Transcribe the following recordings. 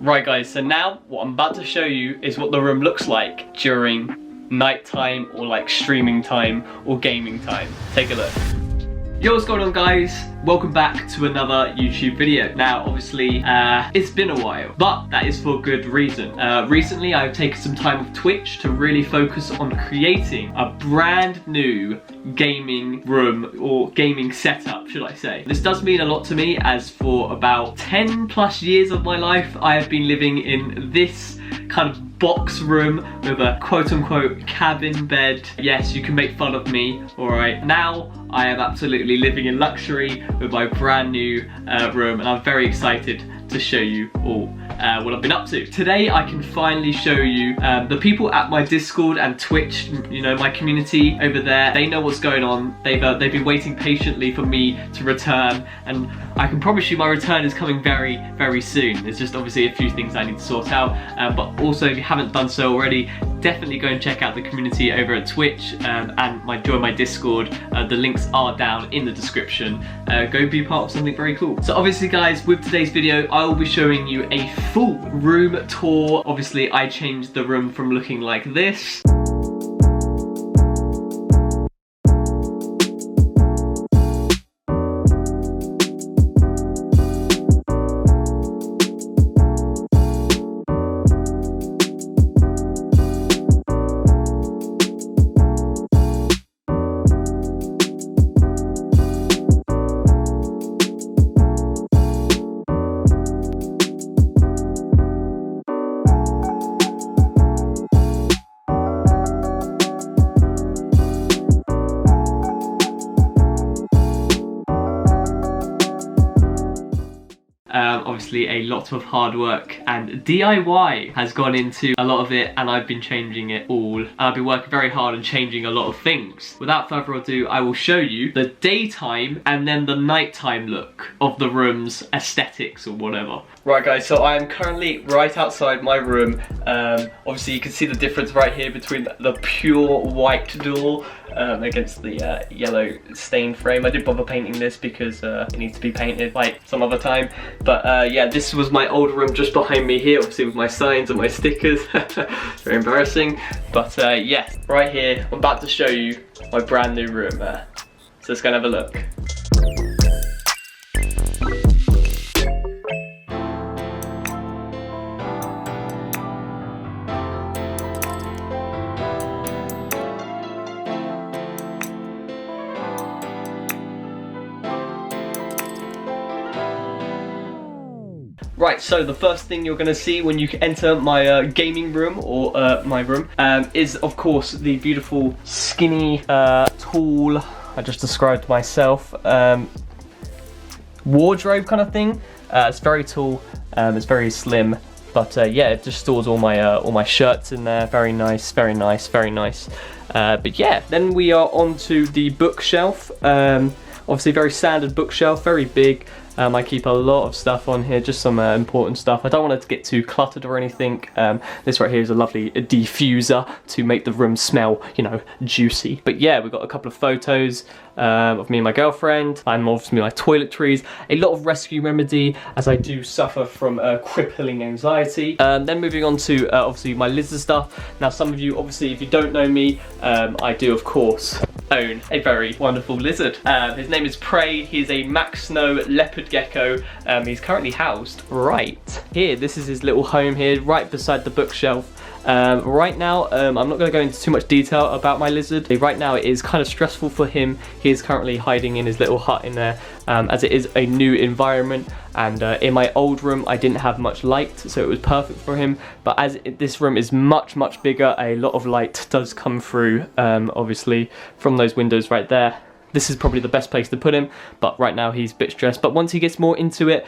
Right guys, so now what I'm about to show you is what the room looks like during nighttime or like streaming time or gaming time. Take a look. Yo, what's going on guys? Welcome back to another YouTube video. Now obviously it's been a while, but that is for good reason. Recently I've taken some time off Twitch to really focus on creating a brand new gaming room or gaming setup, should I say. This does mean a lot to me, as for about 10 plus years of my life I have been living in this kind of box room with a quote-unquote cabin bed. Yes, you can make fun of me, alright. Now I am absolutely living in luxury with my brand new room, and I'm very excited to show you all what I've been up to. Today I can finally show you the people at my Discord and Twitch, you know, my community over there. They know what's going on. They've been waiting patiently for me to return, and I can promise you my return is coming very, very soon. There's just obviously a few things I need to sort out, but also if you haven't done so already, definitely go and check out the community over at Twitch and join my Discord. The links are down in the description. Go be part of something very cool. So obviously guys, with today's video I will be showing you a full room tour. Obviously I changed the room from looking like this. Obviously a lot of hard work and DIY has gone into a lot of it, and I've been changing it all. And I've been working very hard and changing a lot of things. Without further ado, I will show you the daytime and then the nighttime look of the room's aesthetics or whatever. Right guys, so I am currently right outside my room. Obviously you can see the difference right here between the pure white door against the yellow stained frame. I did bother painting this because it needs to be painted like some other time. But yeah, this was my old room just behind me here, obviously with my signs and my stickers. Very embarrassing. But yes, right here, I'm about to show you my brand new room. So let's go and have a look. Right, so the first thing you're going to see when you enter my gaming room, or my room, is of course the beautiful, skinny, tall, I just described myself, wardrobe kind of thing. It's very tall, it's very slim, but yeah, it just stores all my shirts in there. Very nice, very nice, very nice. But yeah, then we are onto the bookshelf. Obviously very standard bookshelf, very big. I keep a lot of stuff on here, just some important stuff. I don't want it to get too cluttered or anything. This right here is a lovely diffuser to make the room smell, you know, juicy. But yeah, we've got a couple of photos of me and my girlfriend, and obviously my toiletries, a lot of rescue remedy, as I do suffer from crippling anxiety. Then moving on to obviously my lizard stuff. Now some of you, obviously if you don't know me, I do of course own a very wonderful lizard. His name is xPrayZ. He is a Max Snow leopard gecko. He's currently housed right here. This is his little home here, right beside the bookshelf. Right now, I'm not going to go into too much detail about my lizard. Right now it is kind of stressful for him. He is currently hiding in his little hut in there, as it is a new environment, and in my old room I didn't have much light, so it was perfect for him. But as this room is much bigger, a lot of light does come through, obviously from those windows right there. This is probably the best place to put him, but right now he's a bit stressed. But once he gets more into it,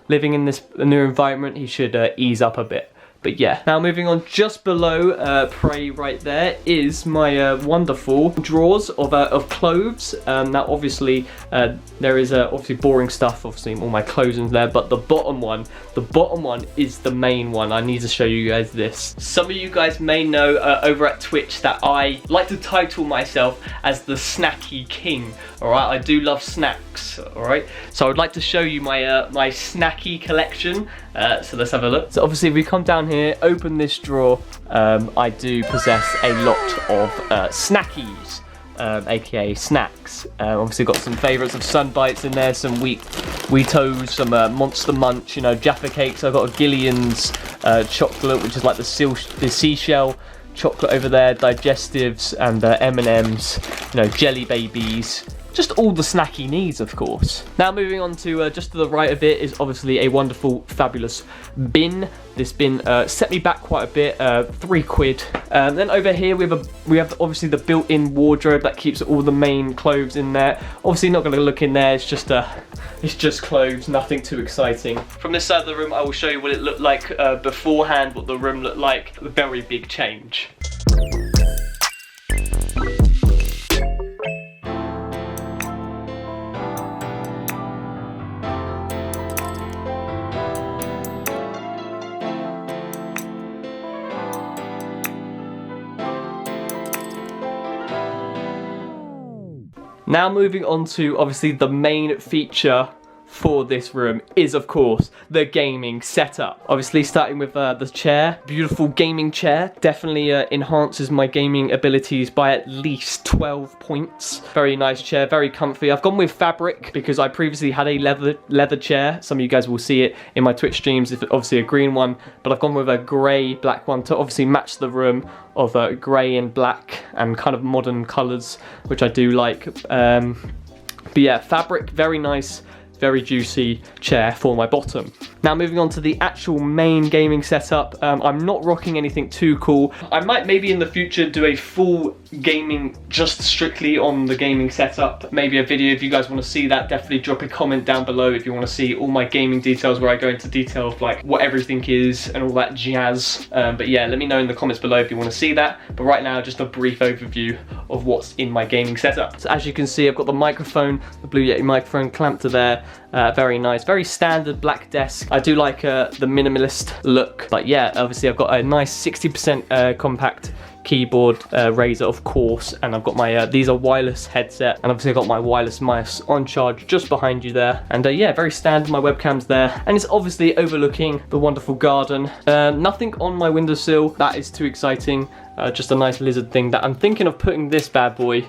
living in this new environment, he should ease up a bit. But yeah, now moving on, just below xPrayZ right there is my wonderful drawers of clothes. Now obviously there is obviously boring stuff, obviously all my clothes in there, but the bottom one is the main one. I need to show you guys this. Some of you guys may know over at Twitch that I like to title myself as the Snacky King. Alright, I do love snacks, alright? So I would like to show you my my Snacky Collection. So let's have a look. So obviously if we come down here, open this drawer, I do possess a lot of snackies, aka snacks. Obviously got some favourites of Sun Bites in there, some Wheatos, some Monster Munch, you know, Jaffa Cakes. I've got a Gillian's chocolate, which is like the seashell chocolate over there, digestives, and M&Ms, you know, jelly babies. Just all the snacky needs, of course. Now moving on to just to the right of it is obviously a wonderful, fabulous bin. This bin set me back quite a bit, £3. Then over here we have obviously the built-in wardrobe that keeps all the main clothes in there. Obviously not going to look in there. It's just clothes, nothing too exciting. From this side of the room, I will show you what it looked like beforehand, what the room looked like. A very big change. Now moving on to obviously the main feature for this room is of course the gaming setup. Obviously starting with the chair, beautiful gaming chair, definitely enhances my gaming abilities by at least 12 points. Very nice chair, very comfy. I've gone with fabric because I previously had a leather chair. Some of you guys will see it in my Twitch streams, if obviously a green one, but I've gone with a grey black one to obviously match the room of grey and black and kind of modern colours, which I do like. But yeah, fabric, very nice, very juicy chair for my bottom. Now moving on to the actual main gaming setup, I'm not rocking anything too cool. I might maybe in the future do a full gaming just strictly on the gaming setup. Maybe a video if you guys want to see that. Definitely drop a comment down below if you want to see all my gaming details where I go into detail of like what everything is and all that jazz. But yeah, let me know in the comments below if you want to see that. But right now, just a brief overview of what's in my gaming setup. So as you can see, I've got the microphone, the Blue Yeti microphone clamped to there. Very nice, very standard black desk. I do like the minimalist look, but yeah, obviously I've got a nice 60% compact keyboard, Razer of course, and I've got my these are wireless headset, and obviously I've got my wireless mouse on charge just behind you there. And yeah, very standard, my webcam's there, and it's obviously overlooking the wonderful garden. Nothing on my windowsill that is too exciting, just a nice lizard thing that I'm thinking of putting this bad boy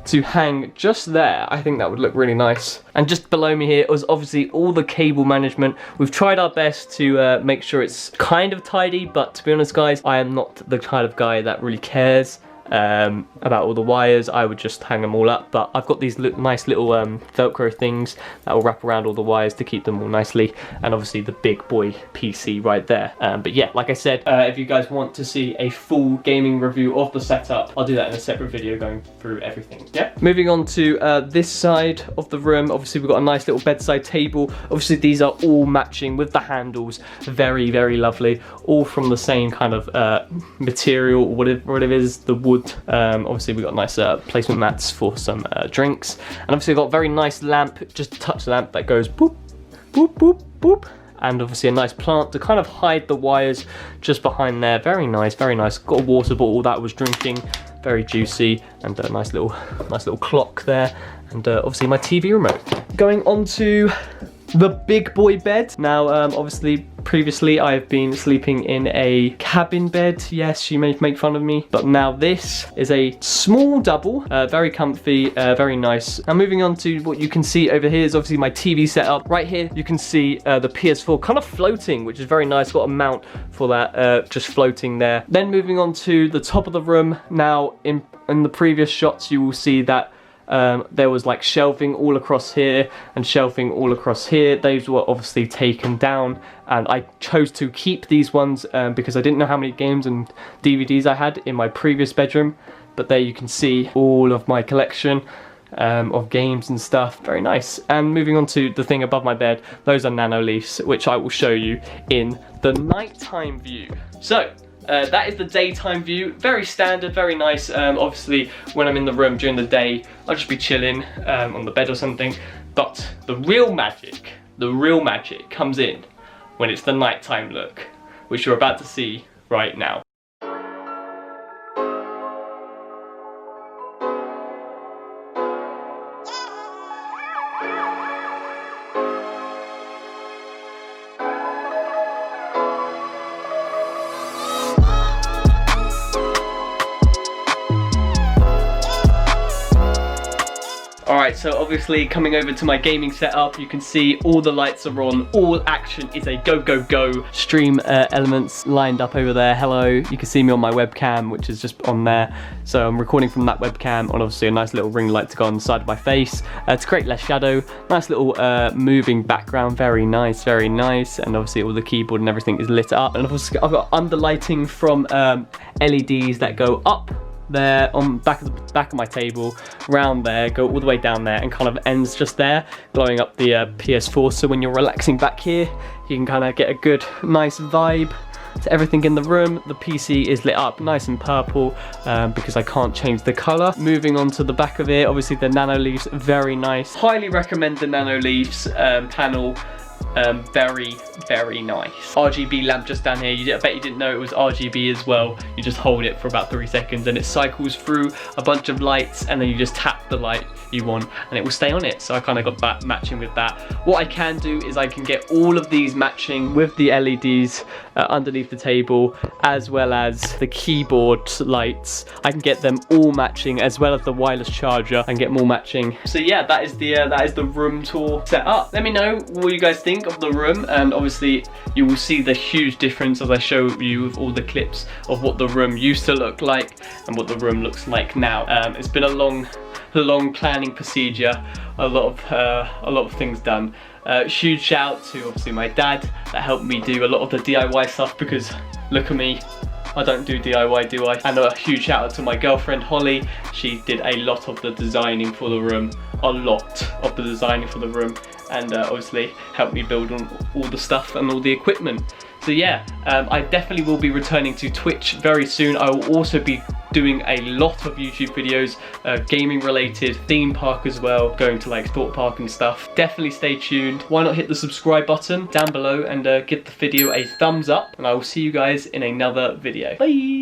to hang just there. I think that would look really nice. And just below me here was obviously all the cable management. We've tried our best to make sure it's kind of tidy, but to be honest guys, I am not the kind of guy that really cares about all the wires. I would just hang them all up, but I've got these nice little velcro things that will wrap around all the wires to keep them all nicely, and obviously the big boy PC right there. But yeah, like I said, if you guys want to see a full gaming review of the setup, I'll do that in a separate video going through everything. Yeah, moving on to this side of the room. Obviously we've got a nice little bedside table. Obviously these are all matching with the handles, very, very lovely, all from the same kind of material, whatever it is, the wood. Obviously we've got nice placement mats for some drinks, and obviously I've got a very nice lamp, just a touch lamp that goes boop, boop, boop, boop, and obviously a nice plant to kind of hide the wires just behind there. Very nice, very nice. Got a water bottle that I was drinking, very juicy, and a nice little clock there, and obviously my TV remote. Going on to the big boy bed. Now obviously previously I've been sleeping in a cabin bed. Yes, you may make fun of me, but now this is a small double, very comfy, very nice. Now moving on to what you can see over here is obviously my TV setup. Right here you can see the PS4 kind of floating, which is very nice. Got a mount for that, just floating there. Then moving on to the top of the room. Now in the previous shots you will see that there was like shelving all across here and shelving all across here. Those were obviously taken down, and I chose to keep these ones because I didn't know how many games and DVDs I had in my previous bedroom. But there you can see all of my collection of games and stuff. Very nice. And moving on to the thing above my bed, those are nano leaves, which I will show you in the nighttime view. So that is the daytime view. Very standard, very nice. Obviously when I'm in the room during the day, I'll just be chilling on the bed or something. But the real magic comes in when it's the nighttime look, which you're about to see right now. Alright, so obviously coming over to my gaming setup, you can see all the lights are on, all action is a go, go, go. Stream elements lined up over there, hello. You can see me on my webcam, which is just on there. So I'm recording from that webcam on obviously a nice little ring light to go on the side of my face to create less shadow. Nice little moving background, very nice, very nice. And obviously all the keyboard and everything is lit up. And obviously I've got underlighting from LEDs that go up there on back of my table, round there, go all the way down there, and kind of ends just there, glowing up the PS4. So when you're relaxing back here, you can kind of get a good, nice vibe to everything in the room. The PC is lit up nice and purple because I can't change the color. Moving on to the back of it, obviously the nano leaves, very nice. Highly recommend the nano leaves panel. Very, very nice. RGB lamp just down here. I bet you didn't know it was RGB as well. You just hold it for about 3 seconds and it cycles through a bunch of lights, and then you just tap the light you want and it will stay on it. So I kind of got that matching with that. What I can do is I can get all of these matching with the LEDs underneath the table, as well as the keyboard lights. I can get them all matching, as well as the wireless charger, and get them all matching. So yeah, that is the room tour set up. Let me know what you guys think of the room, and obviously you will see the huge difference as I show you with all the clips of what the room used to look like and what the room looks like now. It's been a long planning procedure, a lot of things done. Huge shout out to obviously my dad that helped me do a lot of the DIY stuff, because look at me, I don't do DIY, do I? And a huge shout out to my girlfriend Holly. She did a lot of the designing for the room, and obviously helped me build on all the stuff and all the equipment. So yeah, I definitely will be returning to Twitch very soon. I will also be doing a lot of YouTube videos, gaming related, theme park as well, going to like Thought Park and stuff. Definitely stay tuned. Why not hit the subscribe button down below and give the video a thumbs up, and I will see you guys in another video. Bye!